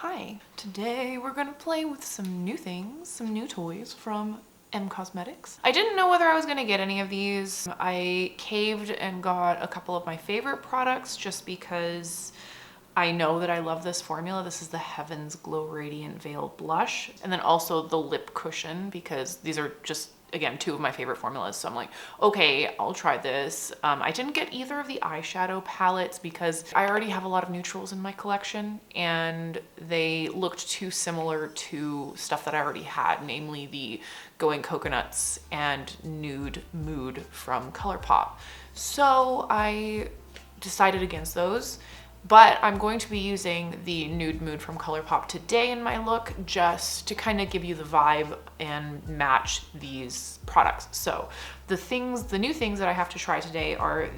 Hi, today we're gonna play with some new things, some new toys from Cosmetics. I didn't know whether I was gonna get any of these. I caved and got a couple of my favorite products just because I know that I love this formula. This is the Heaven's Glow Radiant Veil Blush, and then also the lip cushion, because these are just, again, two of my favorite formulas. So I'm like, okay, I'll try this. I didn't get either of the eyeshadow palettes because I already have a lot of neutrals in my collection and they looked too similar to stuff that I already had, namely the Going Coconuts and Nude Mood from ColourPop. So I decided against those. But I'm going to be using the Nude Mood from ColourPop today in my look just to kind of give you the vibe and match these products. So the new things that I have to try today are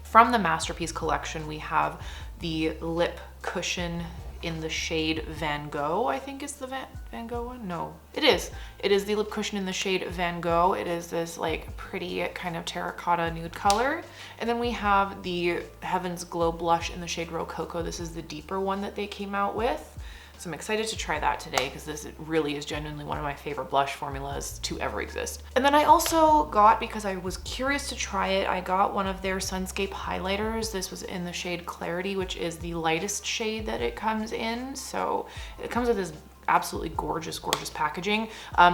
from the Masterpiece collection, we have the lip cushion in the shade Van Gogh. I think it's the Van Gogh one? No, it is. It is the lip cushion in the shade Van Gogh. It is this like pretty kind of terracotta nude color. And then we have the Heaven's Glow blush in the shade Rococo. This is the deeper one that they came out with. So I'm excited to try that today because this really is genuinely one of my favorite blush formulas to ever exist. And then I also got, because I was curious to try it, I got one of their Sunscape highlighters. This was in the shade Clarity, which is the lightest shade that it comes in. So it comes with this absolutely gorgeous, gorgeous packaging.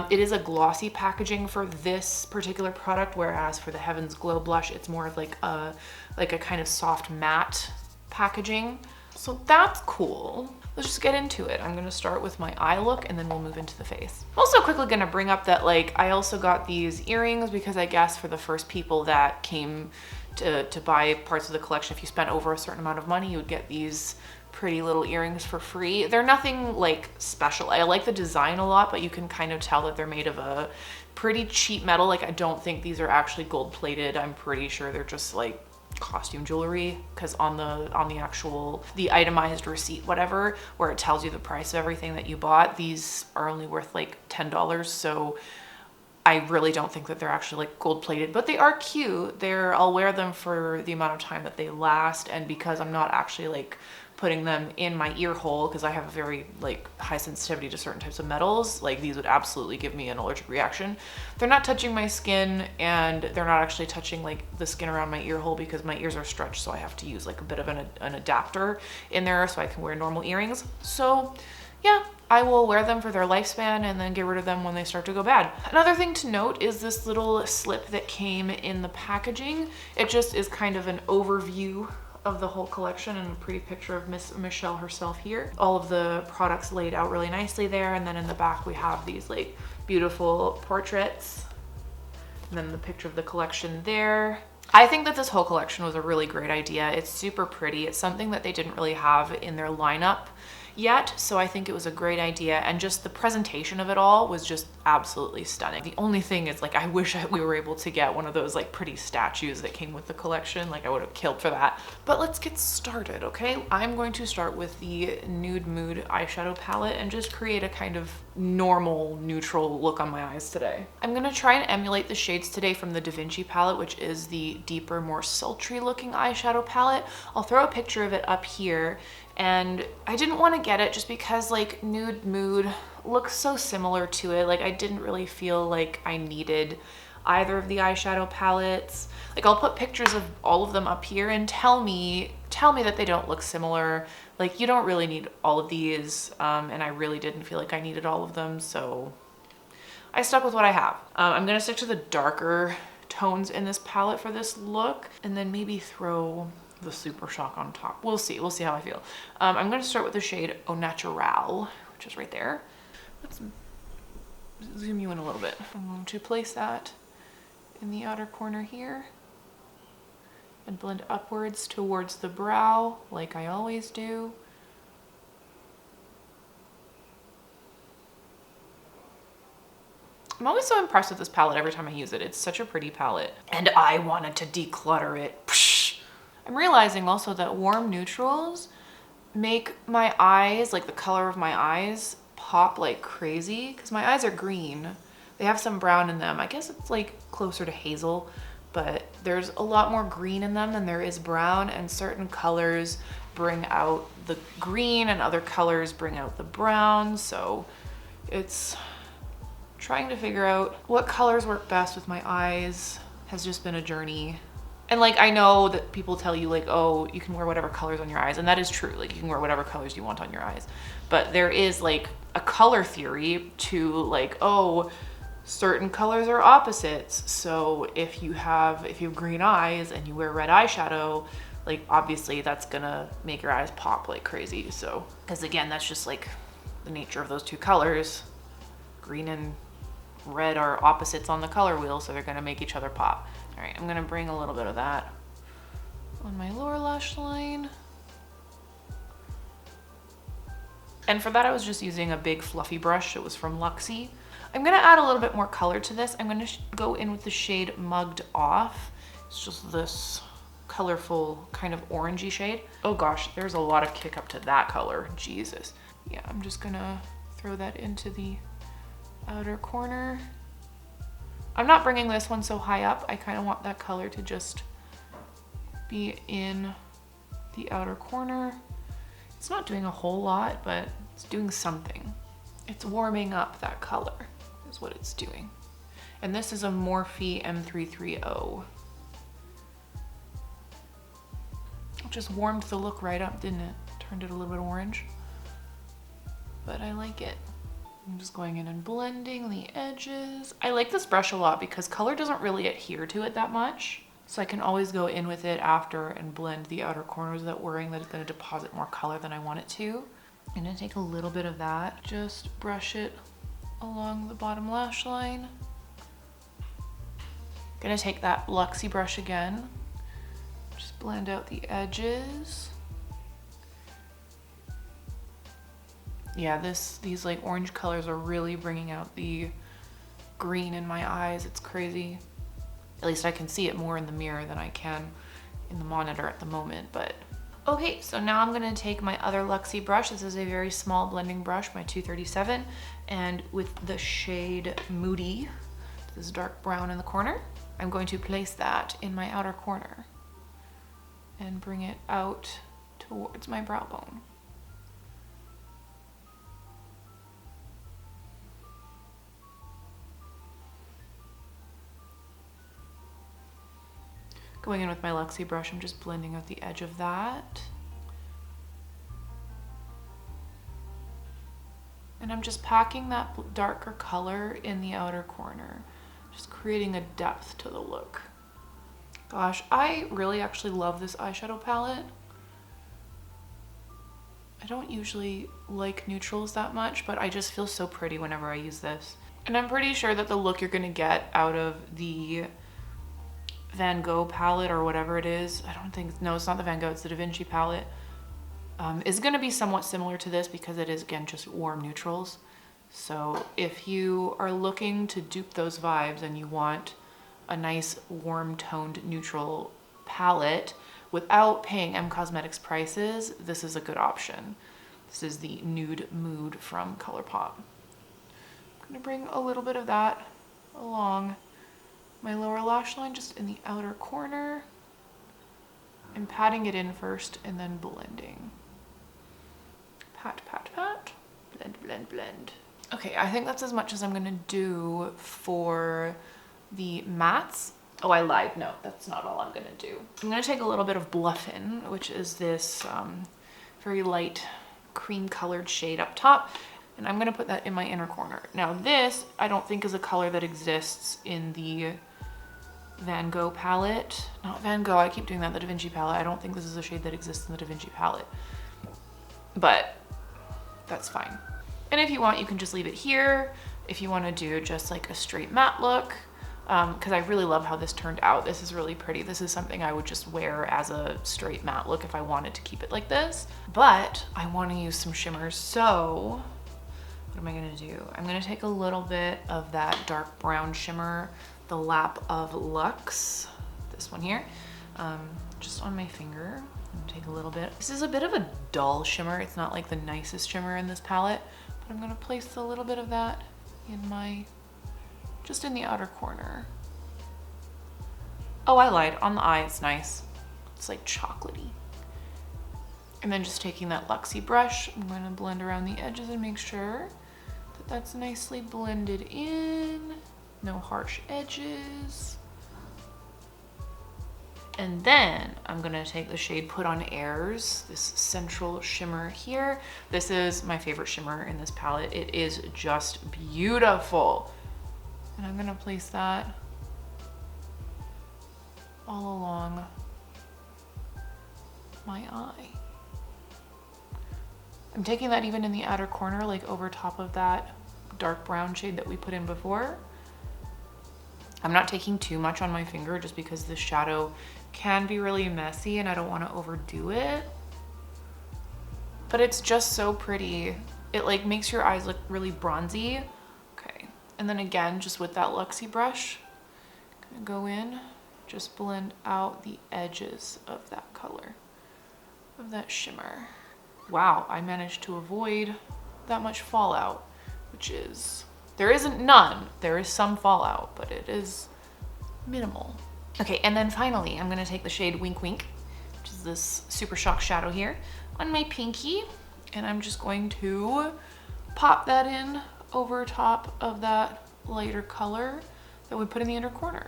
It is a glossy packaging for this particular product, whereas for the Heaven's Glow blush, it's more of like a kind of soft matte packaging. So that's cool. Let's just get into it. I'm gonna start with my eye look and then we'll move into the face. I'm also quickly gonna bring up that I also got these earrings because I guess for the first people that came to buy parts of the collection, if you spent over a certain amount of money, you would get these pretty little earrings for free. They're nothing like special. I like the design a lot, but you can kind of tell that they're made of a pretty cheap metal. I don't think these are actually gold plated. I'm pretty sure they're just like costume jewelry, because on the itemized receipt, whatever, where it tells you the price of everything that you bought, these are only worth like $10. So I really don't think that they're actually like gold plated, but they are cute. I'll wear them for the amount of time that they last, and because I'm not actually like putting them in my ear hole because I have a very like high sensitivity to certain types of metals, like these would absolutely give me an allergic reaction. They're not touching my skin, and they're not actually touching like the skin around my ear hole because my ears are stretched, so I have to use like a bit of an adapter in there so I can wear normal earrings. So yeah, I will wear them for their lifespan and then get rid of them when they start to go bad. Another thing to note is this little slip that came in the packaging. It just is kind of an overview of the whole collection and a pretty picture of Miss Michelle herself here. All of the products laid out really nicely there, and then in the back we have these like beautiful portraits, and then the picture of the collection there. I think that this whole collection was a really great idea. It's super pretty. It's something that they didn't really have in their lineup yet, so I think it was a great idea, and just the presentation of it all was just absolutely stunning. The only thing is, like, I wish we were able to get one of those like pretty statues that came with the collection. Like, I would have killed for that. But let's get started, okay? I'm going to start with the Nude Mood eyeshadow palette and just create a kind of normal neutral look on my eyes today. I'm gonna try and emulate the shades today from the Da Vinci palette, which is the deeper, more sultry looking eyeshadow palette. I'll throw a picture of it up here. And I didn't want to get it just because like Nude Mood looks so similar to it. Like, I didn't really feel like I needed either of the eyeshadow palettes. Like, I'll put pictures of all of them up here and tell me that they don't look similar. Like, you don't really need all of these, and I really didn't feel like I needed all of them, so I stuck with what I have. I'm gonna stick to the darker tones in this palette for this look, and then maybe throw the Super Shock on top. We'll see how I feel. I'm gonna start with the shade Au Natural, which is right there. Let's zoom you in a little bit. I'm going to place that in the outer corner here and blend upwards towards the brow like I always do. I'm always so impressed with this palette every time I use it. It's such a pretty palette, and I wanted to declutter it. I'm realizing also that warm neutrals make my eyes, like the color of my eyes, pop like crazy, because my eyes are green. They have some brown in them. I guess it's like closer to hazel, but there's a lot more green in them than there is brown, and certain colors bring out the green and other colors bring out the brown. So it's trying to figure out what colors work best with my eyes has just been a journey. And like, I know that people tell you like, oh, you can wear whatever colors on your eyes. And that is true. Like you can wear whatever colors you want on your eyes. But there is like a color theory to like, oh, certain colors are opposites. So if you have green eyes and you wear red eyeshadow, like obviously that's gonna make your eyes pop like crazy. So, because again, that's just like the nature of those two colors. Green and red are opposites on the color wheel, so they're gonna make each other pop. All right, I'm gonna bring a little bit of that on my lower lash line. And for that, I was just using a big fluffy brush. It was from Luxie. I'm gonna add a little bit more color to this. I'm gonna go in with the shade Mugged Off. It's just this colorful kind of orangey shade. Oh gosh, there's a lot of kick up to that color, Jesus. Yeah, I'm just gonna throw that into the outer corner. I'm not bringing this one so high up. I kind of want that color to just be in the outer corner. It's not doing a whole lot, but it's doing something. It's warming up that color is what it's doing. And this is a Morphe M330. It just warmed the look right up, didn't it? Turned it a little bit orange, but I like it. I'm just going in and blending the edges. I like this brush a lot because color doesn't really adhere to it that much. So I can always go in with it after and blend the outer corners without worrying that it's gonna deposit more color than I want it to. I'm gonna take a little bit of that, just brush it along the bottom lash line. Gonna take that Luxie brush again, just blend out the edges. Yeah, these like orange colors are really bringing out the green in my eyes. It's crazy. At least I can see it more in the mirror than I can in the monitor at the moment, but. Okay, so now I'm gonna take my other Luxie brush. This is a very small blending brush, my 237, and with the shade Moody, this dark brown in the corner, I'm going to place that in my outer corner and bring it out towards my brow bone. Going in with my Luxie brush, I'm just blending out the edge of that. And I'm just packing that darker color in the outer corner, just creating a depth to the look. Gosh, I really actually love this eyeshadow palette. I don't usually like neutrals that much, but I just feel so pretty whenever I use this. And I'm pretty sure that the look you're gonna get out of the Van Gogh palette or whatever it is, no, it's not the Van Gogh, it's the Da Vinci palette, is gonna be somewhat similar to this because it is, again, just warm neutrals. So if you are looking to dupe those vibes and you want a nice warm toned neutral palette without paying M Cosmetics prices, this is a good option. This is the Nude Mood from ColourPop. I'm gonna bring a little bit of that along my lower lash line, just in the outer corner. I'm patting it in first and then blending. Pat, pat, pat. Blend, blend, blend. Okay, I think that's as much as I'm gonna do for the mattes. Oh, I lied. No, that's not all I'm gonna do. I'm gonna take a little bit of Bluffin', which is this very light cream colored shade up top, and I'm gonna put that in my inner corner. Now this, I don't think is a color that exists in the Van Gogh palette. Not Van Gogh, I keep doing that, the Da Vinci palette. I don't think this is a shade that exists in the Da Vinci palette, but that's fine. And if you want, you can just leave it here. If you wanna do just like a straight matte look, because I really love how this turned out. This is really pretty. This is something I would just wear as a straight matte look if I wanted to keep it like this, but I wanna use some shimmers, so what am I gonna do? I'm gonna take a little bit of that dark brown shimmer, the Lap of Luxe, this one here, just on my finger. I'm gonna take a little bit. This is a bit of a dull shimmer. It's not like the nicest shimmer in this palette, but I'm gonna place a little bit of that in my, just in the outer corner. Oh, I lied. On the eye, it's nice. It's like chocolatey. And then just taking that Luxie brush, I'm gonna blend around the edges and make sure that that's nicely blended in. No harsh edges. And then I'm gonna take the shade Put on Airs, this central shimmer here. This is my favorite shimmer in this palette. It is just beautiful. And I'm gonna place that all along my eye. I'm taking that even in the outer corner, like over top of that dark brown shade that we put in before. I'm not taking too much on my finger just because the shadow can be really messy and I don't want to overdo it. But it's just so pretty. It like makes your eyes look really bronzy. Okay, and then again, just with that Luxie brush, I'm gonna go in, just blend out the edges of that color, of that shimmer. Wow, I managed to avoid that much fallout, which is, there isn't none. There is some fallout, but it is minimal. Okay, and then finally, I'm gonna take the shade Wink Wink, which is this Super Shock shadow here, on my pinky, and I'm just going to pop that in over top of that lighter color that we put in the inner corner.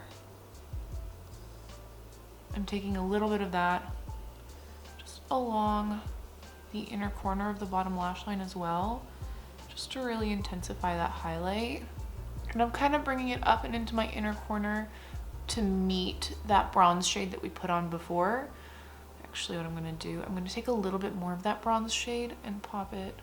I'm taking a little bit of that just along the inner corner of the bottom lash line as well, just to really intensify that highlight. And I'm kind of bringing it up and into my inner corner to meet that bronze shade that we put on before. Actually, what I'm gonna do, I'm gonna take a little bit more of that bronze shade and pop it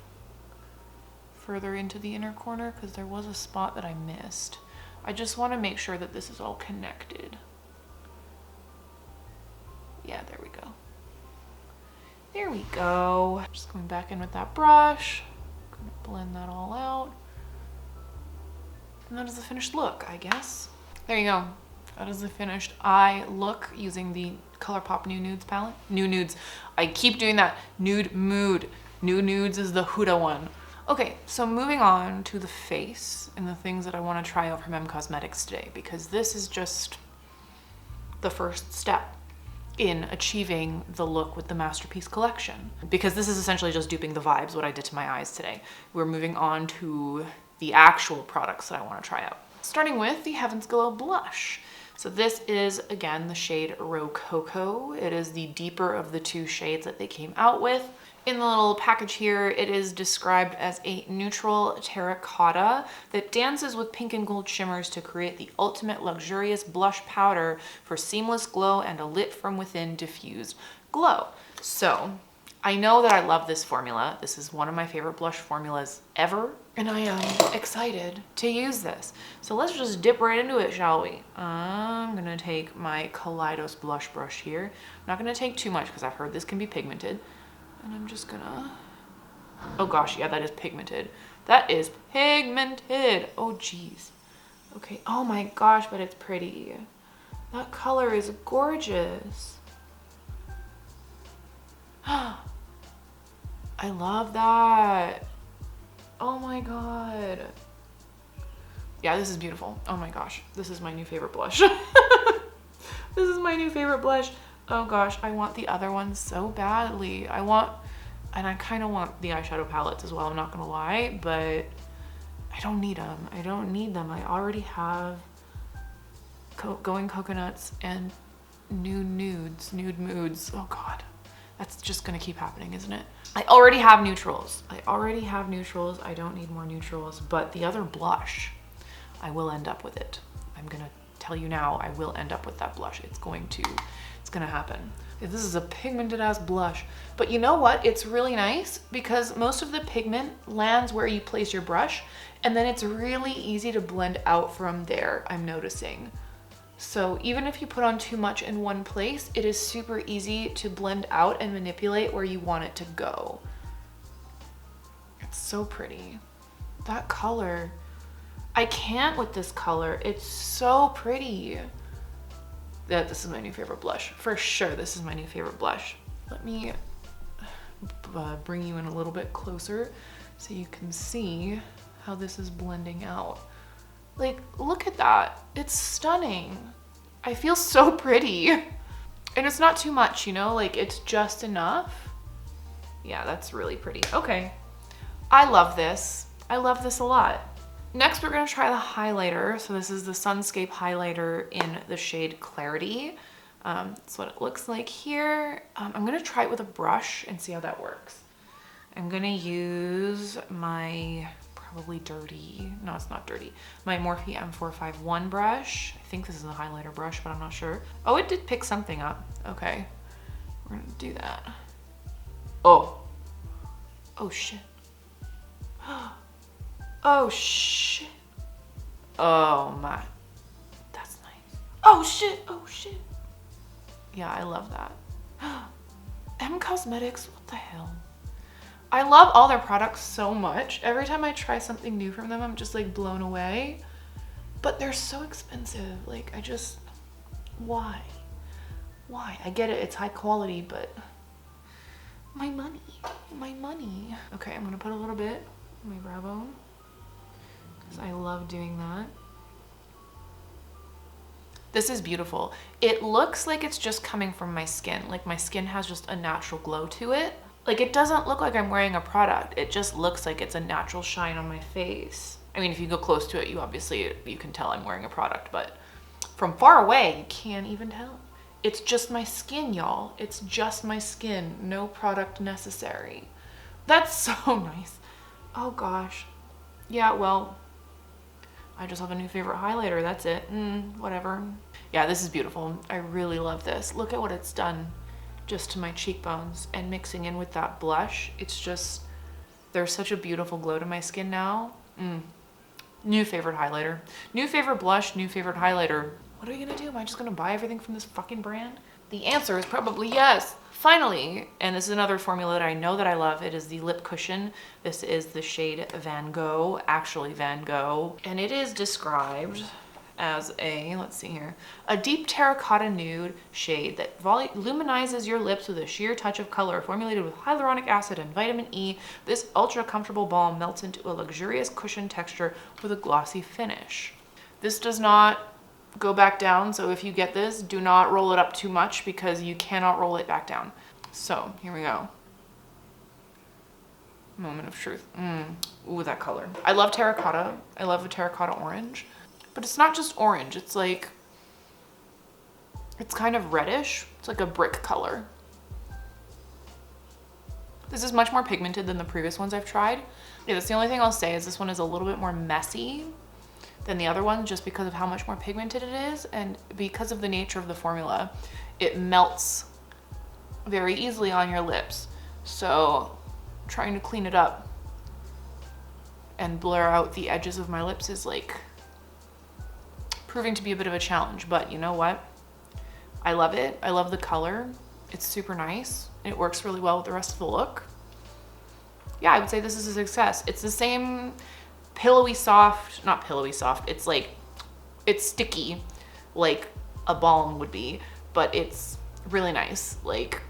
further into the inner corner because there was a spot that I missed. I just wanna make sure that this is all connected. Yeah, there we go. There we go. Just going back in with that brush. Gonna blend that all out. And that is the finished look, I guess. There you go. That is the finished eye look using the ColourPop New Nudes palette. New Nudes. I keep doing that. Nude Mood. New Nudes is the Huda one. Okay, so moving on to the face and the things that I want to try out from Cosmetics today, because this is just the first step in achieving the look with the Masterpiece collection. Because this is essentially just duping the vibes, what I did to my eyes today. We're moving on to the actual products that I want to try out. Starting with the Heaven's Glow blush. So this is, again, the shade Rococo. It is the deeper of the two shades that they came out with. In the little package here, it is described as a neutral terracotta that dances with pink and gold shimmers to create the ultimate luxurious blush powder for seamless glow and a lit from within diffused glow. So I know that I love this formula. This is one of my favorite blush formulas ever, and I am excited to use this. So let's just dip right into it, shall we? I'm gonna take my Kaleidos blush brush here. I'm not gonna take too much because I've heard this can be pigmented. And I'm just gonna, oh gosh, yeah, that is pigmented. That is pigmented. Oh geez. Okay, oh my gosh, but it's pretty. That color is gorgeous. I love that. Oh my God. Yeah, this is beautiful. Oh my gosh, this is my new favorite blush. This is my new favorite blush. Oh gosh, I want the other ones so badly. And I kind of want the eyeshadow palettes as well, I'm not gonna lie, but I don't need them. I don't need them. I already have Going Coconuts and Nude Moods. Oh God, that's just gonna keep happening, isn't it? I already have neutrals. I don't need more neutrals, but the other blush, I will end up with it. I'm gonna tell you now, I will end up with that blush. It's gonna happen. This is a pigmented ass blush, but you know what? It's really nice because most of the pigment lands where you place your brush, and then it's really easy to blend out from there, I'm noticing. So even if you put on too much in one place, it is super easy to blend out and manipulate where you want it to go. It's so pretty. That color, I can't with this color. It's so pretty. Yeah, this is my new favorite blush. For sure, this is my new favorite blush. Let me bring you in a little bit closer so you can see how this is blending out. Like, look at that. It's stunning. I feel so pretty. And it's not too much, you know? Like, it's just enough Yeah, that's really pretty. Okay. I love this. I love this a lot. Next, we're gonna try the highlighter. So this is the Sunscape highlighter in the shade Clarity. That's what it looks like here. I'm gonna try it with a brush and see how that works. I'm gonna use my probably dirty, no, it's not dirty, my Morphe M451 brush. I think this is a highlighter brush, but I'm not sure. Oh, it did pick something up. Okay, we're gonna do that. Oh, oh shit. Oh shit. Oh my, that's nice. Oh shit, oh shit. Yeah, I love that. M Cosmetics, what the hell? I love all their products so much. Every time I try something new from them, I'm just like blown away. But they're so expensive. Like, I just, why? Why? I get it, it's high quality, but my money, my money. Okay, I'm gonna put a little bit on my brow bone because I love doing that. This is beautiful. It looks like it's just coming from my skin. Like my skin has just a natural glow to it. Like it doesn't look like I'm wearing a product. It just looks like it's a natural shine on my face. I mean, if you go close to it, you can tell I'm wearing a product, but from far away, you can't even tell. It's just my skin, y'all. It's just my skin. No product necessary. That's so nice. Oh gosh. Yeah, well, I just have a new favorite highlighter. That's it. Whatever. Yeah, this is beautiful. I really love this. Look at what it's done just to my cheekbones, and mixing in with that blush. It's just, there's such a beautiful glow to my skin now. New favorite highlighter. New favorite blush, new favorite highlighter. What are we gonna do? Am I just gonna buy everything from this fucking brand? The answer is probably yes. Finally, and this is another formula that I know that I love. It is the lip cushion. This is the shade Van Gogh, actually Van Gogh. And it is described as a, let's see here, a deep terracotta nude shade that luminizes your lips with a sheer touch of color. Formulated with hyaluronic acid and vitamin E, this ultra comfortable balm melts into a luxurious cushion texture with a glossy finish. This does not go back down, so if you get this, do not roll it up too much because you cannot roll it back down. So here we go. Moment of truth. Ooh, that color. I love terracotta. I love a terracotta orange. But it's not just orange, it's like, it's kind of reddish. It's like a brick color. This is much more pigmented than the previous ones I've tried. Yeah, that's the only thing I'll say is this one is a little bit more messy than the other one just because of how much more pigmented it is, and because of the nature of the formula, it melts very easily on your lips. So trying to clean it up and blur out the edges of my lips is like proving to be a bit of a challenge, but you know what? I love it. I love the color. It's super nice. It works really well with the rest of the look. Yeah, I would say this is a success. It's the same pillowy soft, not pillowy soft, it's like, it's sticky like a balm would be, but it's really nice. Like,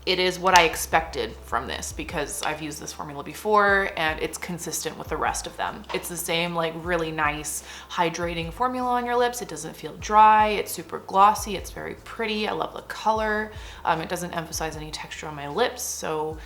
it is what I expected from this because I've used this formula before and it's consistent with the rest of them. It's the same like really nice hydrating formula on your lips. It doesn't feel dry. It's super glossy. It's very pretty. I love the color. It doesn't emphasize any texture on my lips. So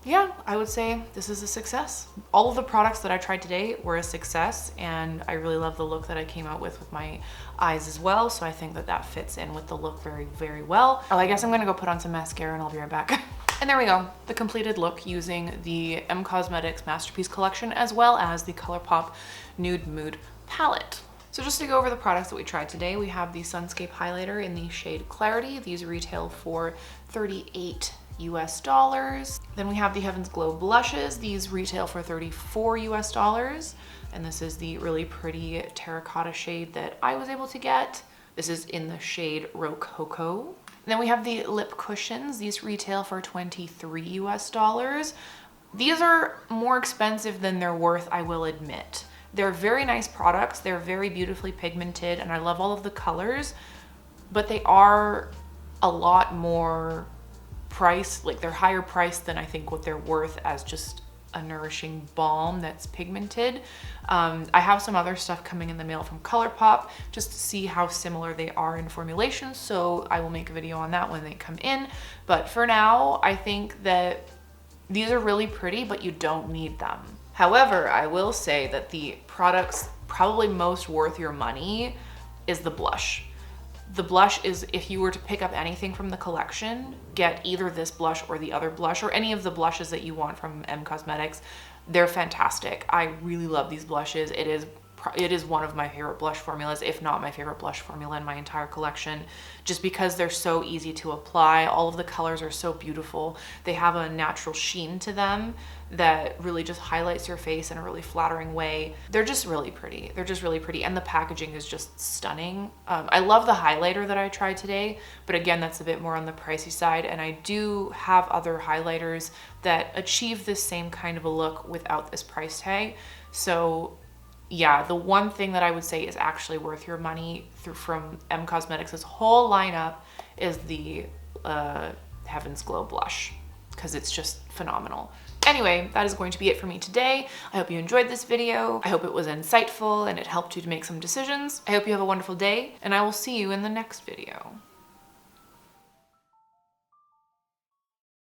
yeah, I would say this is a success. All of the products that I tried today were a success, and I really love the look that I came out with my eyes as well. So I think that that fits in with the look very, very well. Oh, I guess I'm gonna go put on some mascara and I'll be right back. And there we go, the completed look using the M Cosmetics Masterpiece Collection as well as the ColourPop Nude Mood Palette. So just to go over the products that we tried today, we have the Sunscape highlighter in the shade Clarity. These retail for $38 US. Then we have the Heaven's Glow blushes. These retail for $34 US. And this is the really pretty terracotta shade that I was able to get. This is in the shade Rococo. Then we have the lip cushions. These retail for $23 US. These are more expensive than they're worth, I will admit. They're very nice products. They're very beautifully pigmented and I love all of the colors, but they are a lot more price, like they're higher priced than I think what they're worth as just a nourishing balm that's pigmented. I have some other stuff coming in the mail from ColourPop just to see how similar they are in formulation, so I will make a video on that when they come in. But for now, I think that These are really pretty, but you don't need them. However, I will say that the products probably most worth your money is the blush. The blush is, if you were to pick up anything from the collection, get either this blush or the other blush or any of the blushes that you want from M Cosmetics. They're fantastic. I really love these blushes. It is one of my favorite blush formulas, if not my favorite blush formula in my entire collection, just because they're so easy to apply. All of the colors are so beautiful. They have a natural sheen to them that really just highlights your face in a really flattering way. They're just really pretty. They're just really pretty. And the packaging is just stunning. I love the highlighter that I tried today, but again, that's a bit more on the pricey side. And I do have other highlighters that achieve this same kind of a look without this price tag. So yeah, the one thing that I would say is actually worth your money from M Cosmetics' whole lineup is the Heaven's Glow blush, because it's just phenomenal. Anyway, that is going to be it for me today. I hope you enjoyed this video. I hope it was insightful and it helped you to make some decisions. I hope you have a wonderful day, and I will see you in the next video.